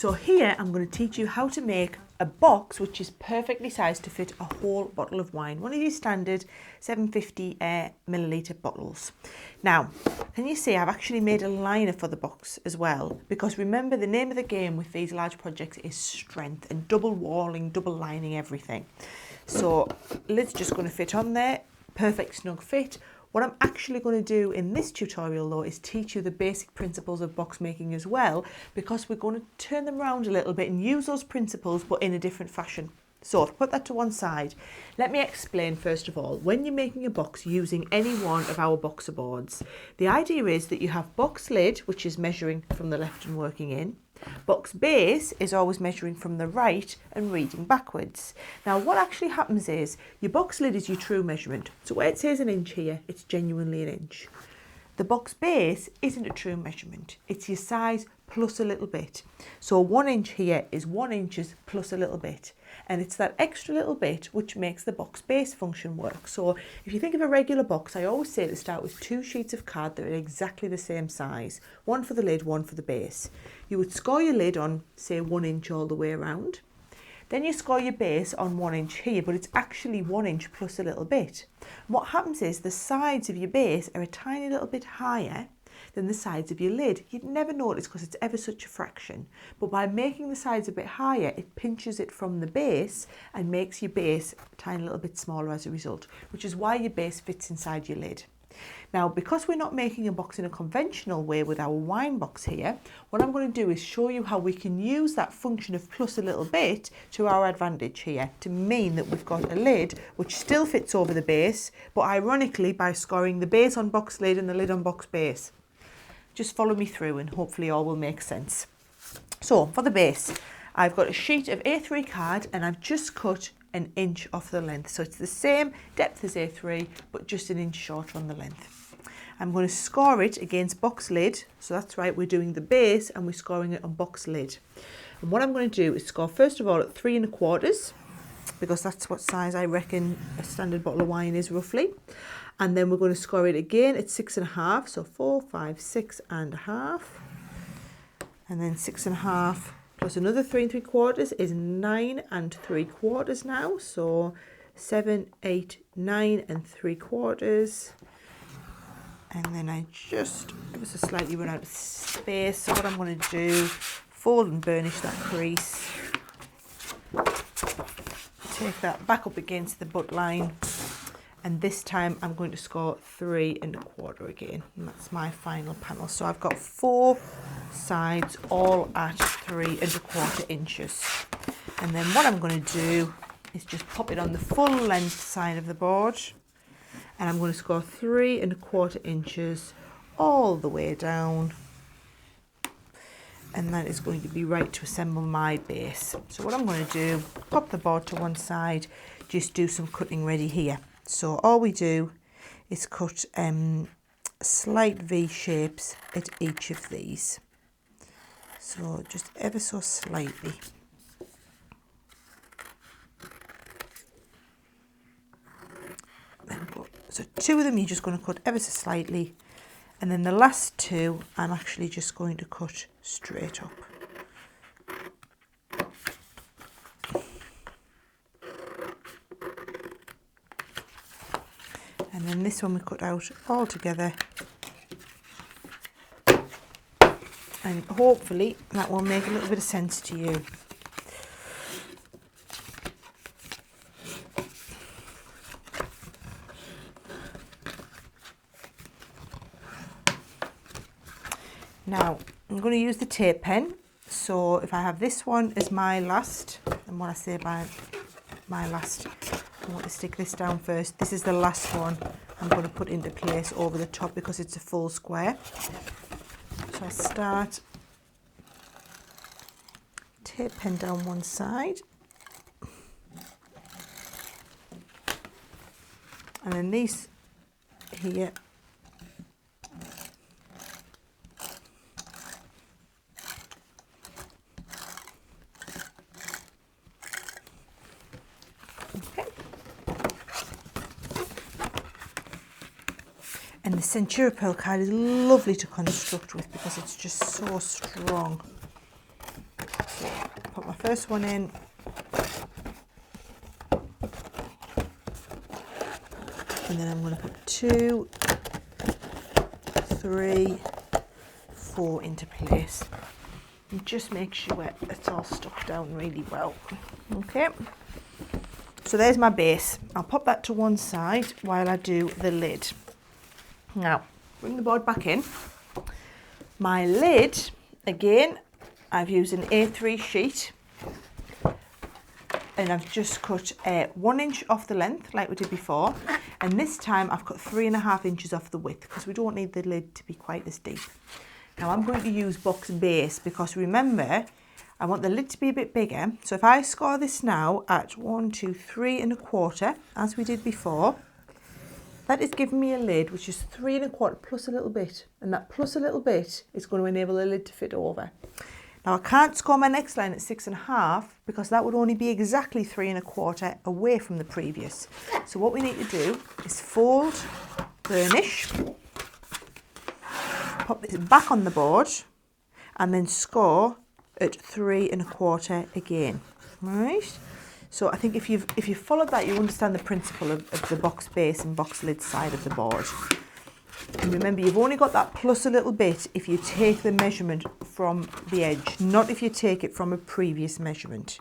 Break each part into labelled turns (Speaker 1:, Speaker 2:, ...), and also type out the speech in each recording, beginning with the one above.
Speaker 1: So here I'm going to teach you how to make a box which is perfectly sized to fit a whole bottle of wine, one of these standard 750 milliliter bottles. Now, can you see I've actually made a liner for the box as well, because remember the name of the game with these large projects is strength and double walling, double lining everything. So lid's just going to fit on there, perfect snug fit. What I'm actually going to do in this tutorial though is teach you the basic principles of box making as well, because we're going to turn them around a little bit and use those principles but in a different fashion. So to put that to one side, let me explain first of all, when you're making a box using any one of our boxer boards, the idea is that you have box lid, which is measuring from the left and working in. Box base is always measuring from the right and reading backwards. Now what actually happens is your box lid is your true measurement. So where it says an inch here, it's genuinely an inch. The box base isn't a true measurement. It's your size plus a little bit. So 1 inch here is 1 inch plus a little bit. And it's that extra little bit which makes the box base function work. So if you think of a regular box, I always say to start with 2 sheets of card that are exactly the same size. One for the lid, one for the base. You would score your lid on, say, 1 inch all the way around. Then you score your base on 1 inch here, but it's actually 1 inch plus a little bit. And what happens is the sides of your base are a tiny little bit higher than the sides of your lid. You'd never notice because it's ever such a fraction. But by making the sides a bit higher, it pinches it from the base and makes your base a tiny little bit smaller as a result, which is why your base fits inside your lid. Now, because we're not making a box in a conventional way with our wine box here, what I'm going to do is show you how we can use that function of plus a little bit to our advantage here, to mean that we've got a lid which still fits over the base, but ironically by scoring the base on box lid and the lid on box base. Just follow me through and hopefully all will make sense. So for the base, I've got a sheet of A3 card and I've just cut 1 inch off the length. So it's the same depth as A3, but just 1 inch shorter on the length. I'm going to score it against box lid. So that's right, we're doing the base and we're scoring it on box lid. And what I'm going to do is score first of all at 3 1/4, because that's what size I reckon a standard bottle of wine is roughly. And then we're going to score it again at 6 1/2, so 4, 5, 6 1/2. And then 6 1/2 plus another 3 3/4 is 9 3/4 now. So 7, 8, 9 3/4. And then I just ever so slightly run out of space. So what I'm going to do, fold and burnish that crease. Take that back up against the butt line. And this time I'm going to score 3 1/4 again. And that's my final panel. So I've got 4 sides all at 3 1/4 inches. And then what I'm going to do is just pop it on the full length side of the board. And I'm going to score 3 1/4 inches all the way down. And that is going to be right to assemble my base. So what I'm going to do, pop the board to one side, just do some cutting ready here. So all we do is cut slight V shapes at each of these. So just ever so slightly. So 2 of them you're just going to cut ever so slightly. And then the last 2 I'm actually just going to cut straight up. And then this one we cut out all together. And hopefully that will make a little bit of sense to you. Now, I'm going to use the tape pen. So if I have this one as my last, and what I say by my last, I want to stick this down first. This is the last one I'm going to put into place over the top because it's a full square. So I start, tape pen down one side. And then these here, and the Centura Pearl card is lovely to construct with because it's just so strong. my first one in. And then I'm going to put 2, 3, 4 into place. And just make sure it's all stuck down really well. Okay. So there's my base. I'll pop that to one side while I do the lid. Now, bring the board back in. My lid, again, I've used an A3 sheet. And I've just cut 1 inch off the length like we did before, and this time I've cut 3.5 inches off the width because we don't need the lid to be quite as deep. Now I'm going to use box base because remember I want the lid to be a bit bigger, so if I score this now at 1, 2, 3.25 as we did before, that is giving me a lid which is 3.25 plus a little bit, and that plus a little bit is going to enable the lid to fit over. Now I can't score my next line at 6.5 because that would only be exactly 3.25 away from the previous. So what we need to do is fold, burnish, pop this back on the board, and then score at 3.25 again. Right? So I think if you've followed that, you understand the principle of the box base and box lid side of the board. And remember, you've only got that plus a little bit if you take the measurement from the edge, not if you take it from a previous measurement.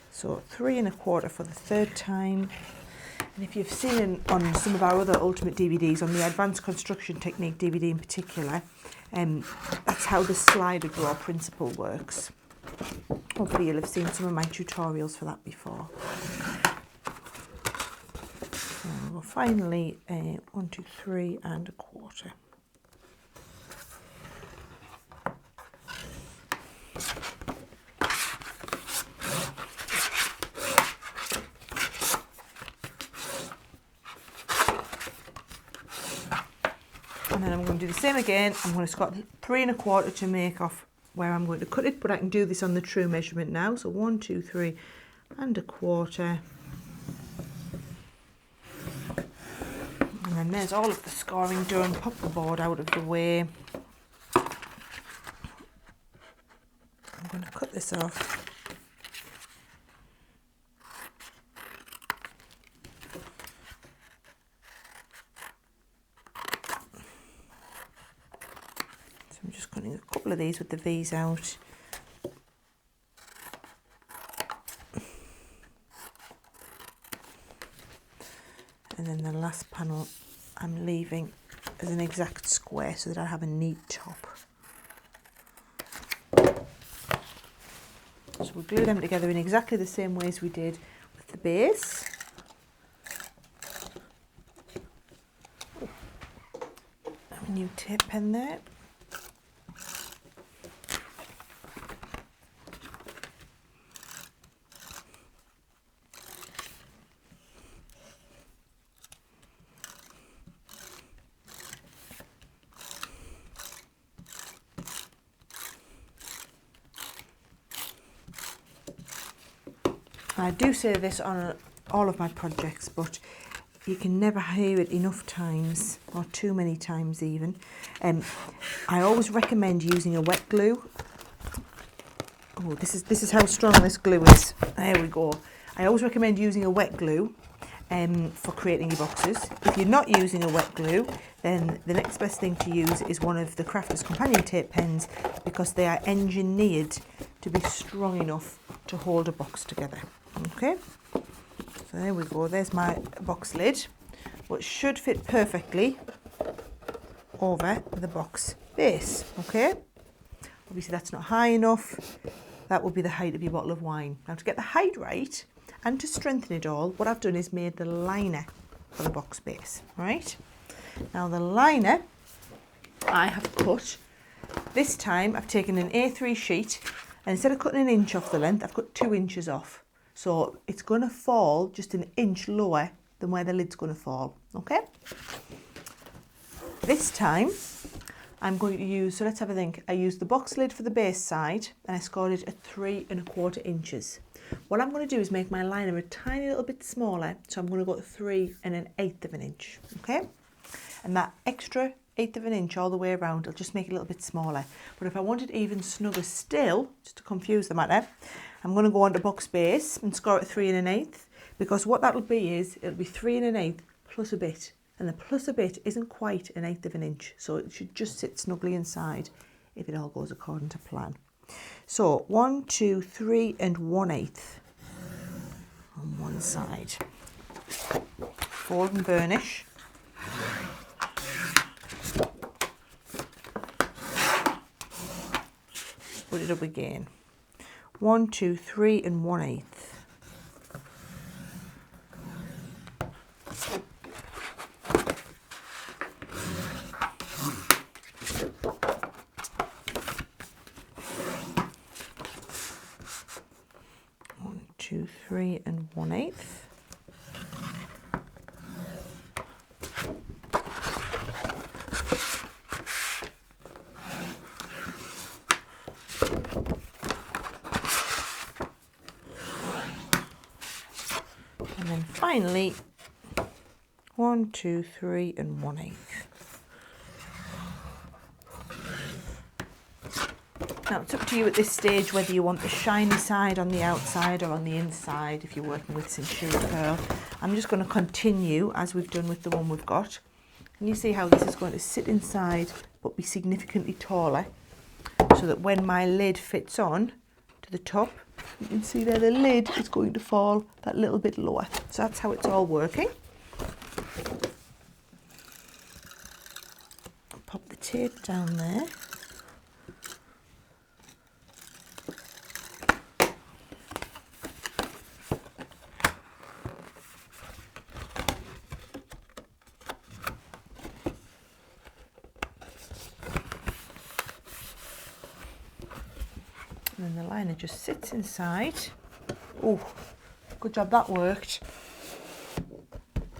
Speaker 1: So 3.25 for the third time. And if you've seen on some of our other Ultimate DVDs, on the Advanced Construction Technique DVD in particular, that's how the slider draw principle works. Hopefully you'll have seen some of my tutorials for that before. Well, finally, 1, 2, 3.25. And then I'm going to do the same again. I'm going to score 3.25 to make off where I'm going to cut it, but I can do this on the true measurement now. So 1, 2, 3.25. And there's all of the scoring done. Pop the board out of the way. I'm going to cut this off. So I'm just cutting a couple of these with the V's out. And then the last panel I'm leaving as an exact square so that I have a neat top. So we'll glue them together in exactly the same way as we did with the base. A new tape pen there. I do say this on all of my projects, but you can never hear it enough times, or too many times even. I always recommend using a wet glue. Oh, this is how strong this glue is. There we go. I always recommend using a wet glue for creating your boxes. If you're not using a wet glue, then the next best thing to use is one of the Crafters Companion tape pens, because they are engineered to be strong enough to hold a box together. Okay, so there we go. There's my box lid, which should fit perfectly over the box base. Okay, obviously that's not high enough. That will be the height of your bottle of wine. Now, to get the height right and to strengthen it all, what I've done is made the liner for the box base. Right, now the liner I have cut. This time I've taken an A3 sheet, and instead of cutting an inch off the length, I've cut 2 inches off. So it's going to fall just an inch lower than where the lid's going to fall. Okay. This time I'm going to use, so let's have a think. I used the box lid for the base side and I scored it at 3.25 inches. What I'm going to do is make my liner a tiny little bit smaller. So I'm going to go to 3 1/8 of an inch. Okay. And that extra 1/8 of an inch all the way around, I'll just make it a little bit smaller. But if I want it even snugger still, just to confuse the matter, I'm going to go on to box base and score at 3 1/8, because what that'll be is, it'll be 3 1/8 plus a bit. And the plus a bit isn't quite 1/8 of an inch, so it should just sit snugly inside if it all goes according to plan. So 1, 2, 3 1/8 on one side. Fold and burnish. Put it up again. 1, 2, 3 1/8. One, 2, 3 1/8. And then finally, 1, 2, 3 1/8. Now it's up to you at this stage whether you want the shiny side on the outside or on the inside if you're working with Century Pearl. I'm just going to continue as we've done with the one we've got. And you see how this is going to sit inside but be significantly taller, so that when my lid fits on to the top, you can see there the lid is going to fall that little bit lower. So that's how it's all working. Pop the tape down there. And then the liner just sits inside. Oh, good job that worked.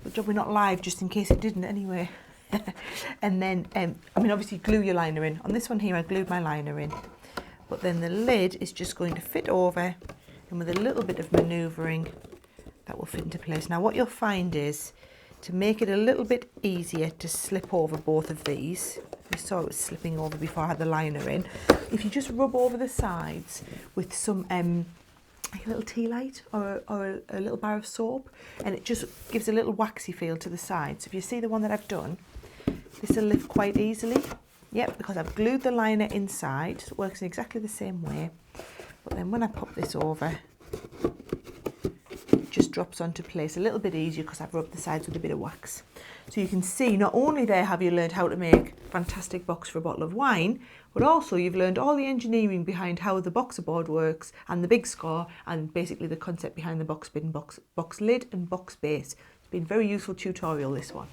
Speaker 1: Good job we're not live, just in case it didn't anyway. And then, I mean, obviously glue your liner in. On this one here, I glued my liner in. But then the lid is just going to fit over, and with a little bit of manoeuvring, that will fit into place. Now what you'll find is, to make it a little bit easier to slip over both of these, you saw it was slipping over before I had the liner in, if you just rub over the sides with some like a little tea light or a little bar of soap, and it just gives a little waxy feel to the sides. If you see the one that I've done, this will lift quite easily. Yep, because I've glued the liner inside, so it works in exactly the same way. But then when I pop this over, it just drops onto place a little bit easier because I've rubbed the sides with a bit of wax. So you can see, not only there have you learned how to make a fantastic box for a bottle of wine, but also you've learned all the engineering behind how the boxer board works and the big score, and basically the concept behind the box bin, box lid and box base. It's been a very useful tutorial, this one.